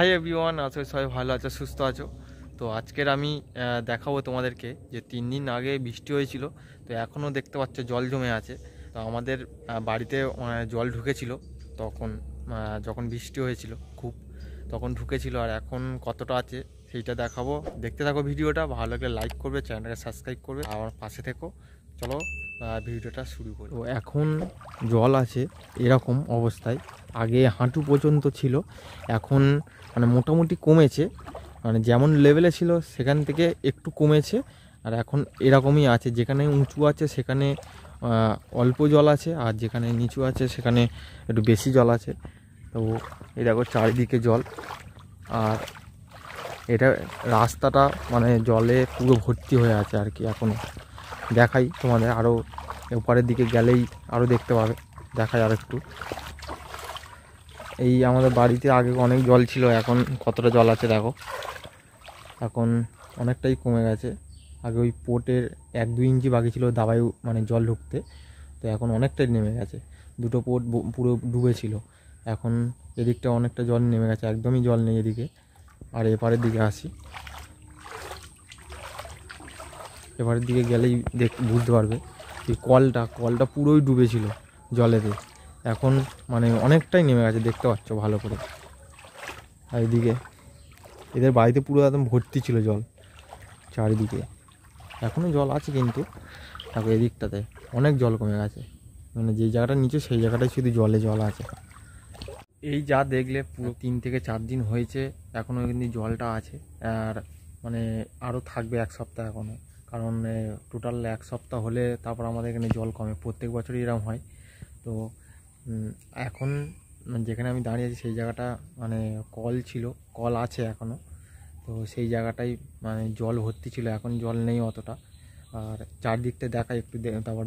Hi everyone, আশা করি সবাই ভালো আছো, সুস্থ আছো। তো আজকের আমি দেখাবো তোমাদেরকে যে 3 দিন আগে বৃষ্টি হয়েছিল। তো এখনও দেখতে পাচ্ছ জল জমে আছে। তো আমাদের বাড়িতে জল ঢুকেছিল তখন, যখন বৃষ্টি হয়েছিল খুব, তখন ঢুকেছিল। আর এখন কতটা আছে সেইটা দেখাবো। দেখতে থাকো ভিডিওটা, ভালো লাগলে লাইক করবে, চ্যানেলটাকে সাবস্ক্রাইব করবে, আমার পাশে থেকো। চলো ভিডিওটা শুরু করি। তো এখন জল আছে এরকম অবস্থায়, আগে হাঁটু পর্যন্ত ছিল, এখন মানে মোটামুটি কমেছে, মানে যেমন লেভেলে ছিল সেখান থেকে একটু কমেছে। আর এখন এরকমই আছে, যেখানে উঁচু আছে সেখানে অল্প জল আছে, আর যেখানে নিচু আছে সেখানে একটু বেশি জল আছে। তো এই দেখো চারিদিকে জল, আর এটা রাস্তাটা মানে জলে পুরো ভর্তি হয়ে আছে আর কি। এখন দেখাই তোমাদের, আরও ওপারের দিকে গেলেই আরও দেখতে পাবে। দেখাই আর একটু। এই আমাদের বাড়িতে আগে অনেক জল ছিল, এখন কতটা জল আছে দেখো। এখন অনেকটাই কমে গেছে। আগে ওই পোর্টের 1-2 ইঞ্চি বাকি ছিল দাবাই মানে জল ঢুকতে, তো এখন অনেকটাই নেমে গেছে। দুটো পোর্ট পুরো ডুবেছিল, এখন এদিকটা অনেকটা জল নেমে গেছে, একদমই জল নেই এদিকে। আর এপারের দিকে আসি, এপারের দিকে গেলেই বুঝতে পারবে এই কলটা পুরোই ডুবেছিল জলেতে, এখন মানে অনেকটাই নেমে গেছে, দেখতে পাচ্ছ ভালো করে। আর এদিকে এদের বাড়িতে পুরো একদম ভর্তি ছিল জল চারিদিকে, এখনও জল আছে কিন্তু দেখো এদিকটাতে অনেক জল কমে গেছে, মানে যেই জায়গাটা নিচে সেই জায়গাটায় শুধু জল আছে। এই যা দেখলে পুরো 3 থেকে 4 দিন হয়েছে, এখনও কিন্তু জলটা আছে। আর মানে আরও থাকবে 1 সপ্তাহ এখনও, কারণ টোটাল 1 সপ্তাহ হলে তারপর আমাদের এখানে জল কমে, প্রত্যেক বছরই এরকম হয়। তো এখন যেখানে আমি দাঁড়িয়ে আছি সেই জায়গাটা মানে কল ছিল, কল আছে এখনও, তো সেই জায়গাটাই মানে জল ভর্তি ছিল, এখন জল নেই অতটা। আর চারদিকটা দেখাই একটু, তারপর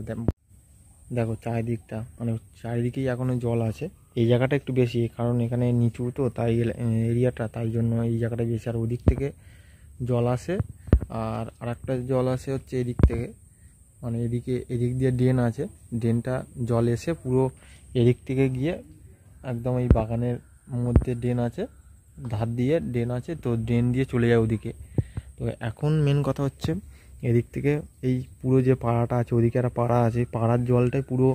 দেখো চারিদিকটা মানে চারিদিকেই এখনও জল আছে। এই জায়গাটা একটু বেশি, কারণ এখানে নিচু তো তাই এরিয়াটা, তাই জন্য এই জায়গাটা বেশি। আর ওদিক থেকে জল আসে, আর আরেকটা জল আসে হচ্ছে এদিক থেকে, মানে এদিক দিয়ে ড্রেন আছে, ড্রেনটা জল এসে পুরো এদিক থেকে গিয়ে একদম এই বাগানের মধ্যে ড্রেন আছে, ধার দিয়ে ড্রেন আছে, তো ড্রেন দিয়ে চলে যায় ওদিকে। তো এখন মেন কথা হচ্ছে এদিক থেকে এই পুরো যে পাড়াটা আছে, ওদিকে একটা পাড়া আছে, পাড়ার জলটাই পুরো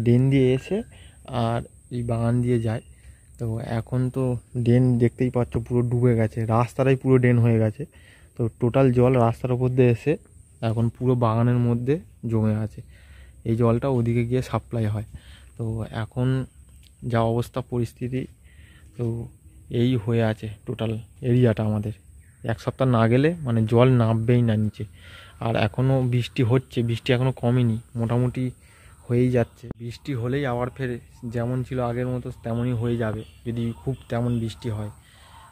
ড্রেন দিয়ে এসে আর এই বাগান দিয়ে যায়। তো এখন তো ড্রেন দেখতেই পাচ্ছ পুরো ডুবে গেছে, রাস্তাটাই পুরো ড্রেন হয়ে গেছে। তো টোটাল জল রাস্তার উপর দিয়ে এসে এখন পুরো বাগানের মধ্যে জমে আছে, এই জলটা ওদিকে গিয়ে সাপ্লাই হয়। তো এখন যা অবস্থা পরিস্থিতি, তো এই হয়ে আছে টোটাল এরিয়াটা আমাদের। 1 সপ্তাহ না গেলে মানে জল নামবেই না নিচে। আর এখনও বৃষ্টি হচ্ছে, বৃষ্টি এখনও কমেনি, মোটামুটি হয়েই যাচ্ছে। বৃষ্টি হলেই আবার ফের যেমন ছিল আগের মতো তেমনই হয়ে যাবে, যদি খুব তেমন বৃষ্টি হয়।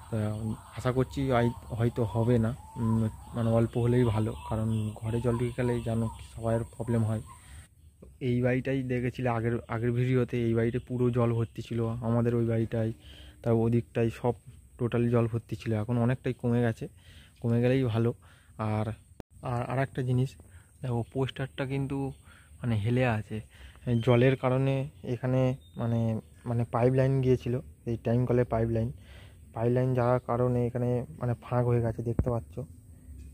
তো আশা করছি হয়তো হবে না, মানে অল্প হলেই ভালো, কারণ ঘরে জল ঢুকে গেলে জানো সবাইয়ের প্রবলেম হয়। এই বাড়িটাই দেখেছিলে আগের ভিডিওতে, এই বাড়িতে পুরো জল ভর্তি ছিল, আমাদের ওই বাড়িটাই, তার ওদিকটাই সব টোটালি জল ভর্তি ছিল। এখন অনেকটাই কমে গেছে, কমে গেলেই ভালো। আর আর একটা জিনিস দেখো, পোস্টারটা কিন্তু মানে হেলে আছে জলের কারণে। এখানে মানে মানে পাইপ লাইন গিয়েছিল, এই টাইম কলের পাইপ লাইন যাওয়ার কারণে এখানে মানে ফাঁক হয়ে গেছে, দেখতে পাচ্ছ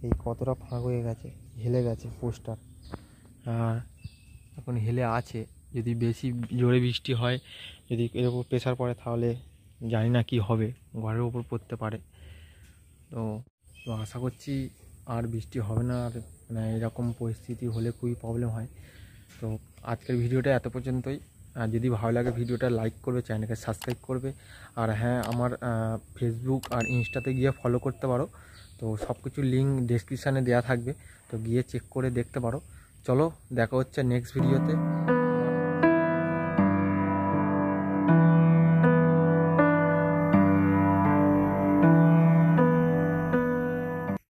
এই কতটা ফাঁক হয়ে গেছে, হেলে গেছে পোস্টার। আর এখন হেলে আছে, যদি বেশি জোরে বৃষ্টি হয়, যদি এর উপর প্রেশার পড়ে তাহলে জানি না কি হবে, ঘরের ওপর পড়তে পারে। তো তো আশা করছি আর বৃষ্টি হবে না। আর মানে এরকম পরিস্থিতি হলে খুবই প্রবলেম হয়। তো আজকের ভিডিওটা এত পর্যন্তই। আর যদি ভালো লাগে ভিডিওটা লাইক করবে, চ্যানেলকে সাবস্ক্রাইব করবে। আর হ্যাঁ, আমার ফেসবুক আর ইনস্টাতে গিয়ে ফলো করতে পারো, তো সব কিছু লিঙ্ক ডেসক্রিপশানে দেওয়া থাকবে, তো গিয়ে চেক করে দেখতে পারো। চলো দেখা হচ্ছে নেক্সট ভিডিওতে।